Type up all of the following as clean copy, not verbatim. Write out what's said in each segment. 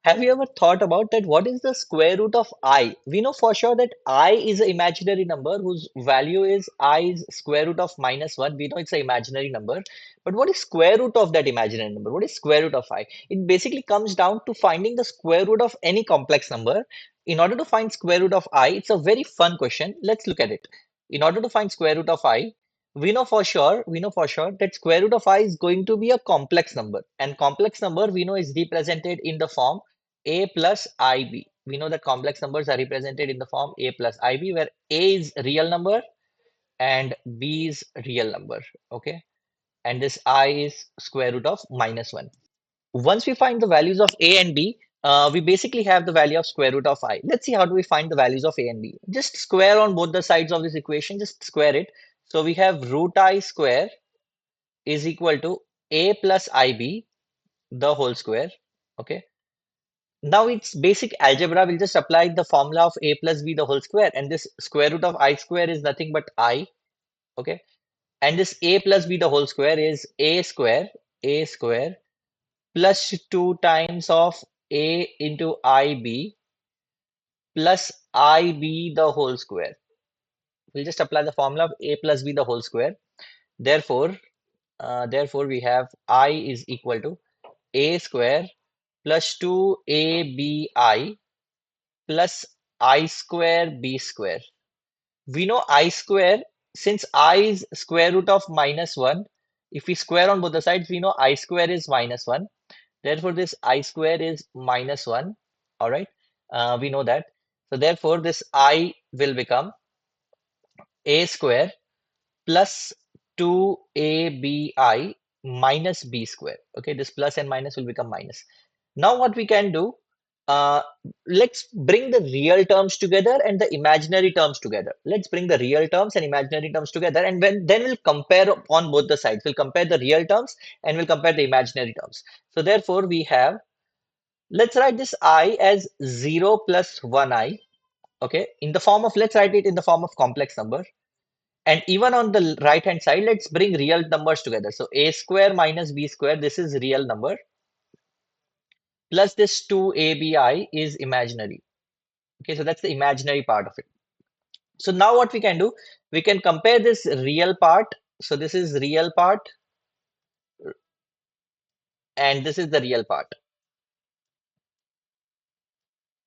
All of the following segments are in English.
Have you ever thought about that? What is the square root of I? We know for sure that I is an imaginary number whose value is i's square root of -1. We know it's an imaginary number. But what is square root of that imaginary number? What is square root of I? It basically comes down to finding the square root of any complex number. In order to find square root of I, it's a very fun question. Let's look at it. In order to find square root of I, we know for sure that square root of I is going to be a complex number. And complex number we know is represented in the form a plus ib. We know that complex numbers are represented in the form a plus ib, where a is real number and b is real number. Okay, and this I is square root of -1. Once we find the values of a and b, we basically have the value of square root of I. Let's see how do we find the values of a and b. Just square on both the sides of this equation, just square it. So we have root I square is equal to a plus ib the whole square. Okay, now it's basic algebra. We'll just apply the formula of a plus b the whole square, and this square root of I square is nothing but I. Okay, and this a plus b the whole square is a square plus 2 times of a into ib plus ib the whole square. We'll just apply the formula of a plus b the whole square. Therefore we have I is equal to a square plus 2abi plus I square b square. We know I square, since I is square root of -1. If we square on both the sides, we know I square is -1. Therefore, this I square is -1. All right, we know that. So therefore, this I will become a square plus 2abi minus b square. Okay, this plus and minus will become minus. Now what we can do, uh, let's bring the real terms together and the imaginary terms together. Let's bring the real terms and imaginary terms together, and then we'll compare on both the sides. We'll compare the real terms and we'll compare the imaginary terms. So therefore we have, let's write this I as 0 plus 1i. Okay, in the form of, let's write it in the form of complex number. And even on the right hand side, let's bring real numbers together. So a square minus b square, this is real number, plus this 2abi is imaginary. Okay, so that's the imaginary part of it. So now what we can do, we can compare this real part. So this is real part and this is the real part.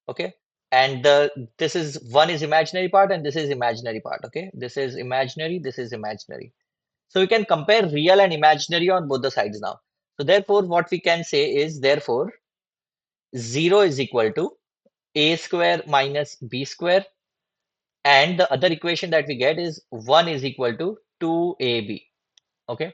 Okay, and this is one is imaginary part and this is imaginary part. Okay, this is imaginary, this is imaginary. So we can compare real and imaginary on both the sides now. So therefore what we can say is, therefore 0 is equal to a square minus b square, and the other equation that we get is 1 is equal to 2ab. Okay,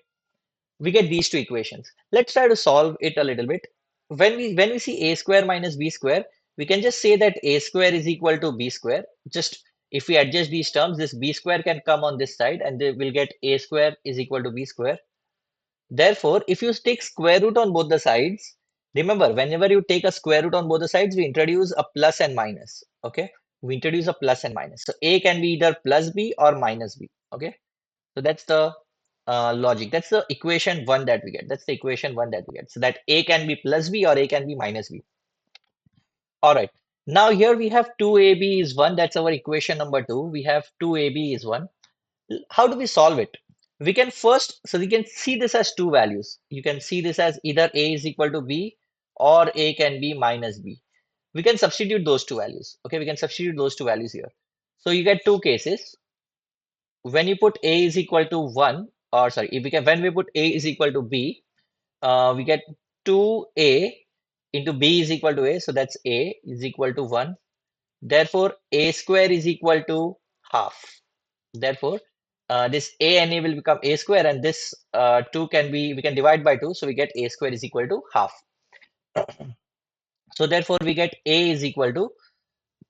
we get these two equations. Let's try to solve it a little bit. When we see a square minus b square, we can just say that a square is equal to b square. Just if we adjust these terms, this b square can come on this side and we'll get a square is equal to b square. Therefore, if you take square root on both the sides, remember, whenever you take a square root on both the sides, we introduce a plus and minus. Okay, we introduce a plus and minus. So a can be either plus b or minus b. Okay, so that's the logic. That's the equation one that we get. That's the equation one that we get. So that a can be plus b or a can be minus b. All right. Now here we have 2ab is 1. That's our equation number 2. We have 2ab is 1. How do we solve it? We can first, so we can see this as two values. You can see this as either a is equal to b or a can be minus b. We can substitute those two values. Okay, we can substitute those two values here. So you get two cases. When you put a is equal to 1, or sorry, if we can, when we put a is equal to b, we get 2a into b is equal to a. So that's a is equal to 1. Therefore, a square is equal to half. Therefore, this a and a will become a square, and this 2 can be, we can divide by 2. So we get a square is equal to half. So therefore, we get a is equal to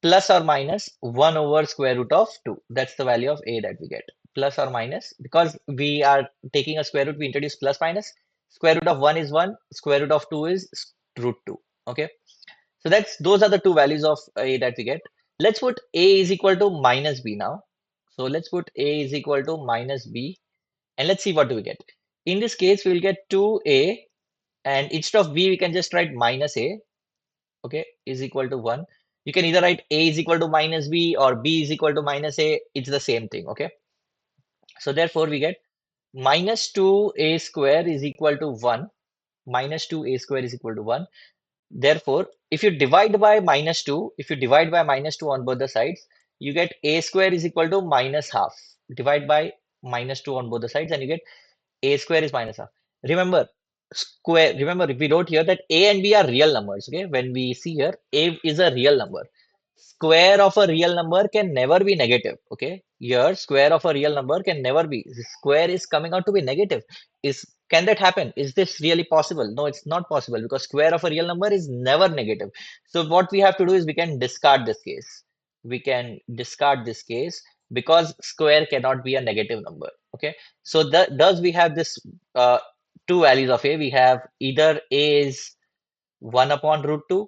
plus or minus 1 over square root of 2. That's the value of a that we get. Plus or minus, because we are taking a square root, we introduce plus minus. Square root of 1 is 1. Square root of 2 is root 2. Okay. So those are the two values of a that we get. Let's put a is equal to minus b now. So let's put a is equal to minus b, and let's see what do we get. In this case, we will get 2a, and instead of b, we can just write minus a. okay, is equal to 1. You can either write a is equal to minus b or b is equal to minus a. It's the same thing, okay? So therefore we get minus 2a square is equal to 1. Minus 2a square is equal to 1. Therefore, if you divide by minus 2, if you divide by minus 2 on both the sides, you get a square is equal to minus half. Divide by minus 2 on both the sides and you get a square is minus half. Remember, remember, we wrote here that a and b are real numbers. Okay, when we see here, a is a real number. Square of a real number can never be negative. Okay, here square of a real number can never be. The square is coming out to be negative. Is Can that happen? Is this really possible? No, it's not possible because square of a real number is never negative. So what we have to do is we can discard this case. We can discard this case because square cannot be a negative number. Okay, so thus we have this two values of a. We have either a is 1 upon root 2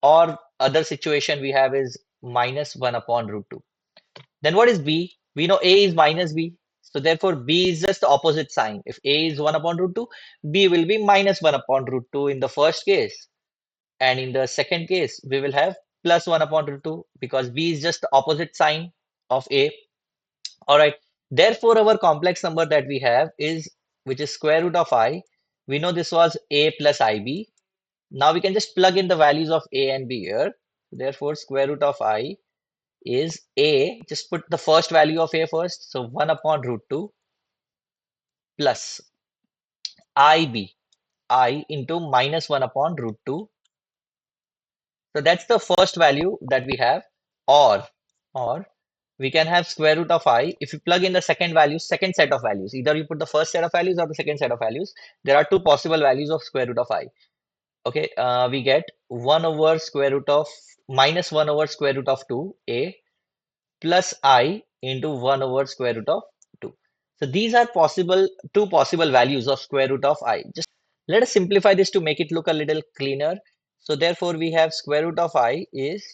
or other situation we have is minus 1 upon root 2. Then what is b? We know a is minus b. So therefore b is just the opposite sign. If a is 1 upon root 2, b will be minus 1 upon root 2 in the first case. And in the second case, we will have plus 1 upon root 2 because b is just the opposite sign of a. All right. Therefore, our complex number that we have is, which is square root of I. We know this was a plus ib. Now we can just plug in the values of a and b here. Therefore, square root of I is a. Just put the first value of a first. So 1 upon root 2 plus ib. I into minus 1 upon root 2. So that's the first value that we have. Or we can have square root of I. If you plug in the second value, second set of values, either you put the first set of values or the second set of values, there are two possible values of square root of I. Okay, we get 1 over square root of minus 1 over square root of 2a plus I into 1 over square root of 2. So these are two possible values of square root of I. Just let us simplify this to make it look a little cleaner. So therefore we have square root of I is,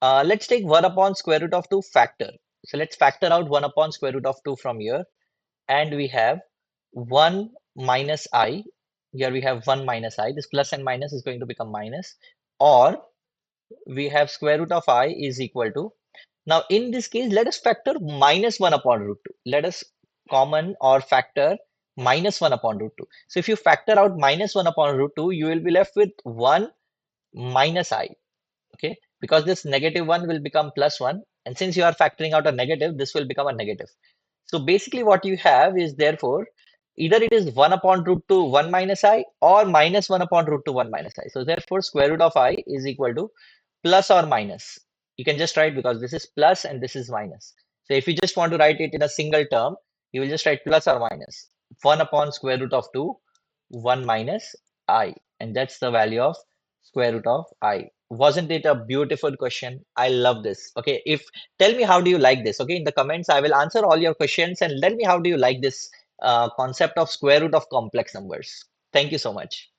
let's take 1 upon square root of 2 factor. So let's factor out 1 upon square root of 2 from here. And we have 1 minus I. Here we have 1 minus I. This plus and minus is going to become minus. Or we have square root of I is equal to, now in this case, let us factor minus 1 upon root 2. Let us common or factor minus 1 upon root 2. So if you factor out minus 1 upon root 2, you will be left with 1 minus I. Okay, because this negative 1 will become plus 1. And since you are factoring out a negative, this will become a negative. So basically what you have is, therefore, either it is 1 upon root 2 1 minus I or minus 1 upon root 2 1 minus I. So therefore square root of I is equal to plus or minus. You can just write, because this is plus and this is minus. So if you just want to write it in a single term, you will just write plus or minus 1 upon square root of 2 1 minus I. And that's the value of square root of I. Wasn't it a beautiful question? I love this. Okay, if tell me how do you like this? Okay, in the comments I will answer all your questions and tell me how do you like this concept of square root of complex numbers. Thank you so much.